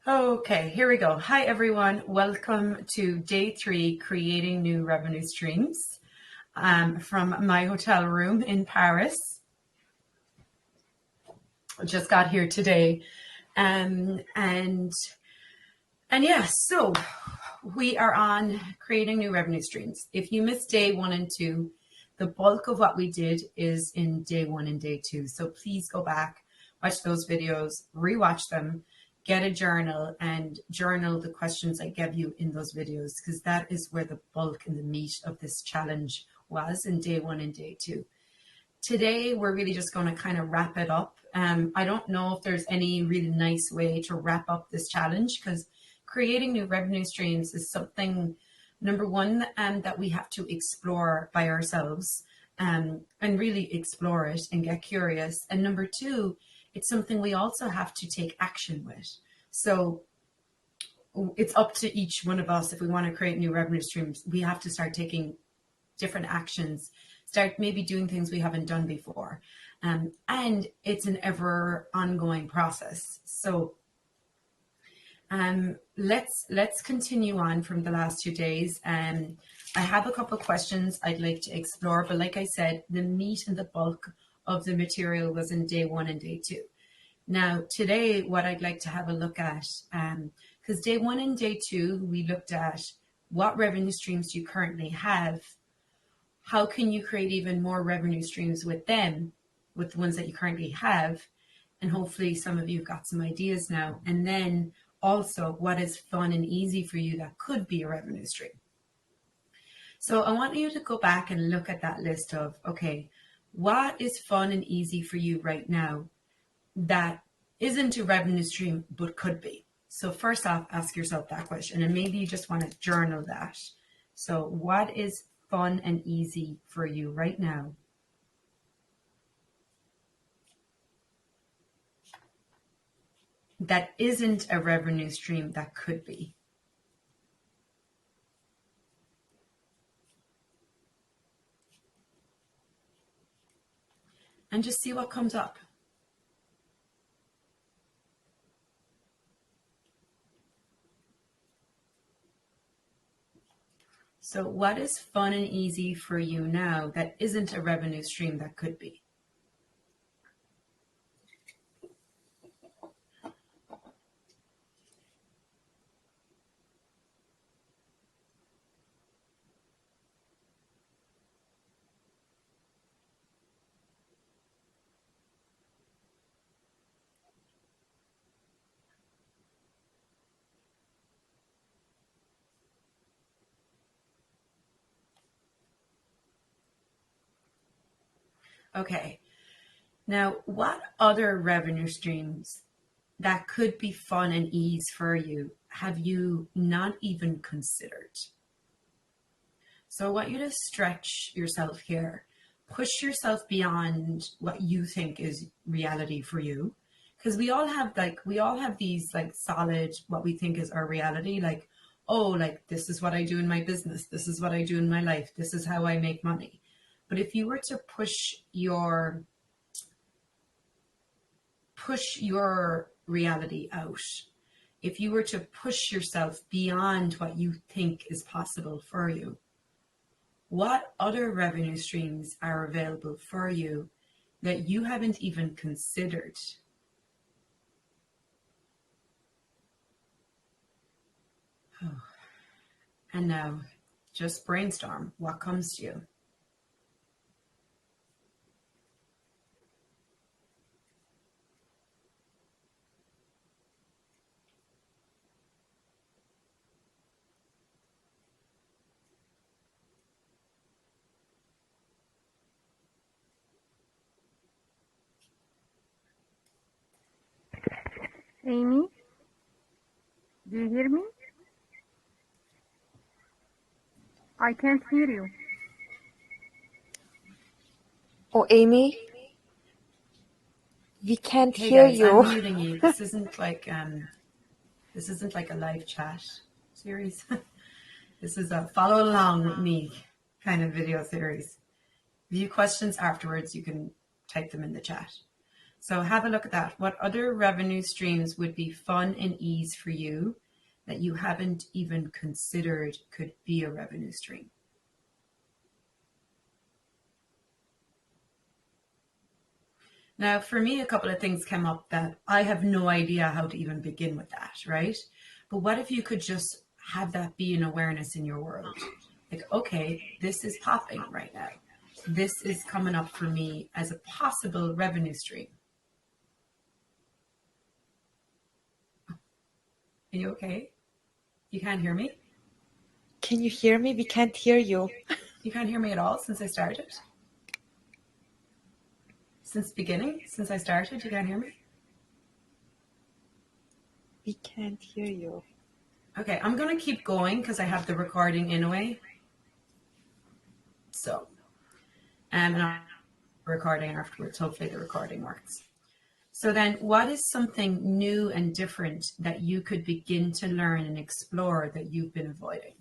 Okay, here we go. Hi, everyone. Welcome to day 3, creating new revenue streams from my hotel room in Paris. I just got here today. And yeah, so we are on creating new revenue streams. If you missed day 1 and 2, the bulk of what we did is in day 1 and day 2. So please go back, watch those videos, rewatch them, get a journal and journal the questions I gave you in those videos, because that is where the bulk and the meat of this challenge was in day 1 and day 2. Today, we're really just going to kind of wrap it up. I don't know if there's any really nice way to wrap up this challenge, because creating new revenue streams is something, number one, that we have to explore by ourselves and really explore it and get curious. And number two, it's something we also have to take action with. So it's up to each one of us. If we want to create new revenue streams, we have to start taking different actions, start maybe doing things we haven't done before. And it's an ever ongoing process. So let's continue on from the last 2 days. I have a couple of questions I'd like to explore, but like I said, the meat and the bulk of the material was in day 1 and day 2. Now, today, what I'd like to have a look at, because day 1 and day 2, we looked at what revenue streams do you currently have, how can you create even more revenue streams with them, with the ones that you currently have, and hopefully some of you got some ideas now. And then also, what is fun and easy for you that could be a revenue stream. So I want you to go back and look at that list of, okay, what is fun and easy for you right now that isn't a revenue stream but could be? So first off, ask yourself that question, and maybe you just want to journal that. So what is fun and easy for you right now that isn't a revenue stream that could be? And just see what comes up. So what is fun and easy for you now that isn't a revenue stream that could be? Okay, now what other revenue streams that could be fun and ease for you have you not even considered? So I want you to stretch yourself here, push yourself beyond what you think is reality for you. Because we all have these like solid, what we think is our reality, like, oh, like this is what I do in my business, this is what I do in my life, this is how I make money. But if you were to push your reality out, if you were to push yourself beyond what you think is possible for you, what other revenue streams are available for you that you haven't even considered? Oh. And now just brainstorm what comes to you. Amy, do you hear me? I can't hear you. Oh, Amy, we can't Hey hear guys, you. I'm muting you. This isn't like a live chat series. This is a follow along with me kind of video series. If you have questions afterwards, you can type them in the chat. So have a look at that. What other revenue streams would be fun and ease for you that you haven't even considered could be a revenue stream? Now, for me, a couple of things came up that I have no idea how to even begin with that, right? But what if you could just have that be an awareness in your world? Like, okay, this is popping right now. This is coming up for me as a possible revenue stream. Are you okay? You can't hear me? Can you hear me? We can't hear you. You can't hear me at all since I started? Since beginning? Since I started, you can't hear me? We can't hear you. Okay, I'm going to keep going because I have the recording anyway. So, and I'm recording afterwards. Hopefully the recording works. So then what is something new and different that you could begin to learn and explore that you've been avoiding?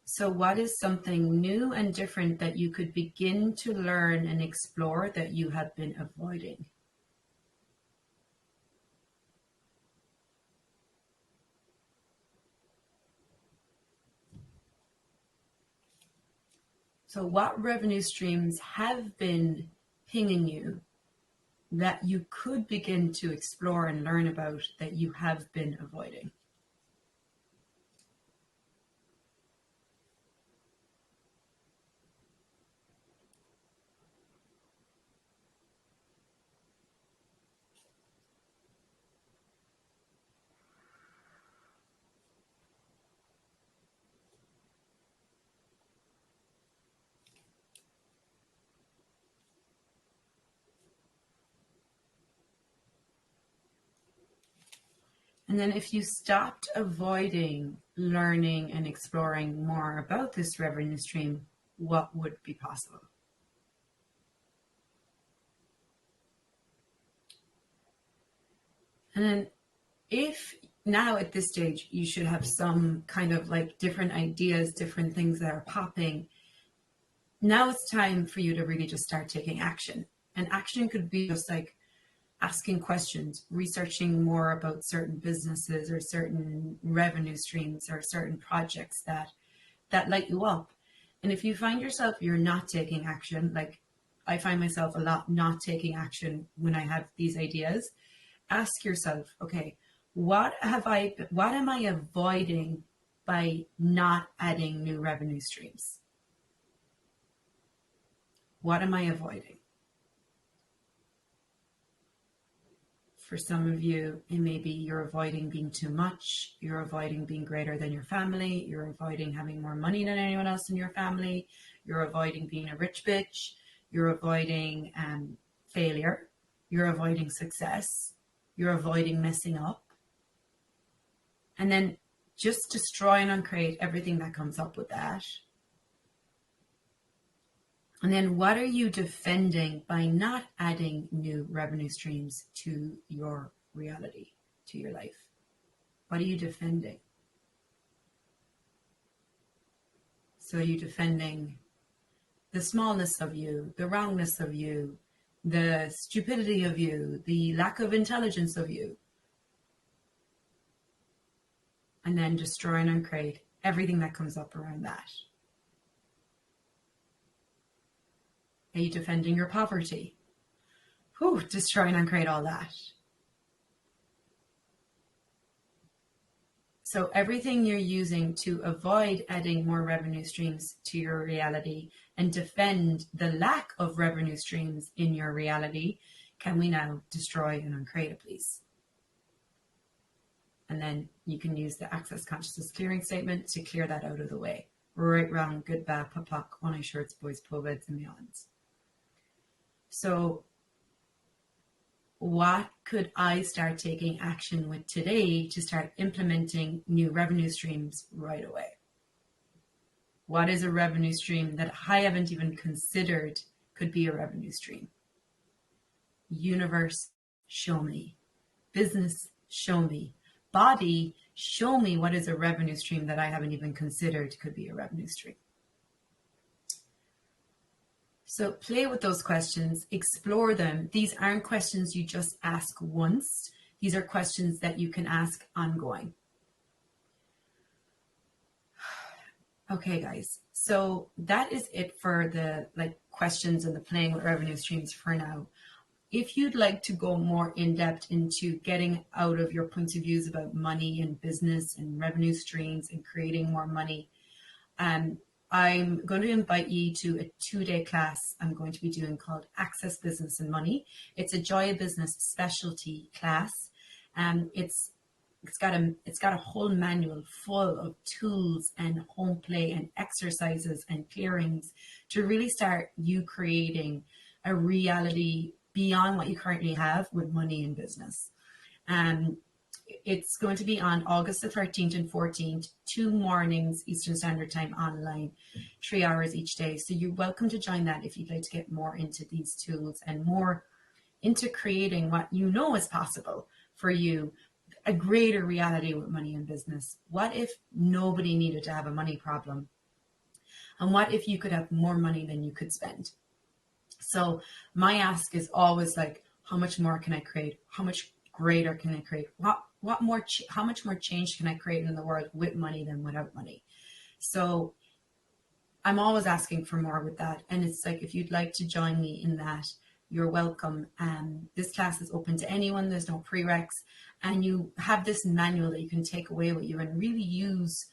So what is something new and different that you could begin to learn and explore that you have been avoiding? So what revenue streams have been pinging you that you could begin to explore and learn about that you have been avoiding? And then if you stopped avoiding learning and exploring more about this revenue stream, what would be possible? And then if now at this stage, you should have some kind of like different ideas, different things that are popping. Now it's time for you to really just start taking action. And action could be just like asking questions, researching more about certain businesses or certain revenue streams or certain projects that light you up. And if you find yourself you're not taking action, like I find myself a lot not taking action when I have these ideas, ask yourself, okay, what am I avoiding by not adding new revenue streams? What am I avoiding? For some of you, it may be you're avoiding being too much, you're avoiding being greater than your family, you're avoiding having more money than anyone else in your family, you're avoiding being a rich bitch, you're avoiding failure, you're avoiding success, you're avoiding messing up. And then just destroy and uncreate everything that comes up with that. And then what are you defending by not adding new revenue streams to your reality, to your life? What are you defending? So are you defending the smallness of you, the wrongness of you, the stupidity of you, the lack of intelligence of you? And then destroy and uncreate everything that comes up around that. Are you defending your poverty? Destroy and uncreate all that. So everything you're using to avoid adding more revenue streams to your reality and defend the lack of revenue streams in your reality, can we now destroy and uncreate it, please? And then you can use the Access Consciousness Clearing Statement to clear that out of the way. Right, wrong, good, bad, papak, one-eye shirts, boys, po beds, and beyonds. So what could I start taking action with today to start implementing new revenue streams right away? What is a revenue stream that I haven't even considered could be a revenue stream? Universe, show me. Business, show me. Body, show me what is a revenue stream that I haven't even considered could be a revenue stream. So play with those questions, explore them. These aren't questions you just ask once. These are questions that you can ask ongoing. Okay, guys. So that is it for the questions and the playing with revenue streams for now. If you'd like to go more in depth into getting out of your points of views about money and business and revenue streams and creating more money, I'm going to invite you to a 2-day class I'm going to be doing called Access Business and Money. It's a Joy of Business specialty class. It's got a whole manual full of tools and home play and exercises and clearings to really start you creating a reality beyond what you currently have with money and business. It's going to be on August the 13th and 14th, 2 mornings Eastern Standard Time online, 3 hours each day. So you're welcome to join that if you'd like to get more into these tools and more into creating what you know is possible for you, a greater reality with money and business. What if nobody needed to have a money problem? And what if you could have more money than you could spend? So my ask is always how much more can I create? How much greater can I create? How much more change can I create in the world with money than without money? So I'm always asking for more with that. And it's if you'd like to join me in that, you're welcome. This class is open to anyone. There's no prereqs. And you have this manual that you can take away with you and really use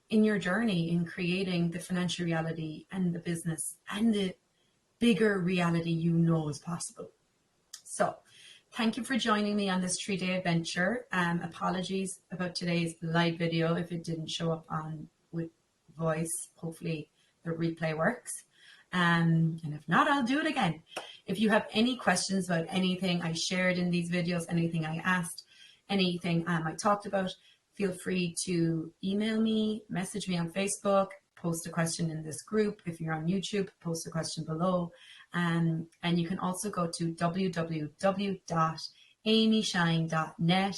in your journey in creating the financial reality and the business and the bigger reality you know is possible. So thank you for joining me on this 3-day adventure. Apologies about today's live video if it didn't show up on with voice. Hopefully the replay works. And if not, I'll do it again. If you have any questions about anything I shared in these videos, anything I asked, anything I talked about, feel free to email me, message me on Facebook, post a question in this group. If you're on YouTube, post a question below. And you can also go to www.amyshine.net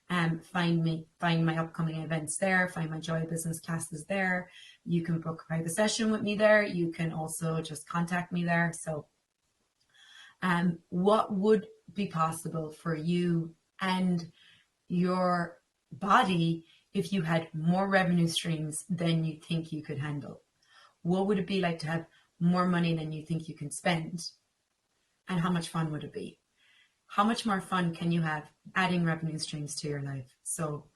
and find my upcoming events there, find my Joy Business classes there. You can book a private session with me there. You can also just contact me there. So what would be possible for you and your body if you had more revenue streams than you think you could handle? What would it be like to have more money than you think you can spend? And how much fun would it be? How much more fun can you have adding revenue streams to your life? So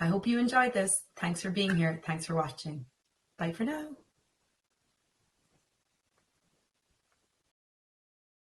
I hope you enjoyed this. Thanks for being here. Thanks for watching. Bye for now.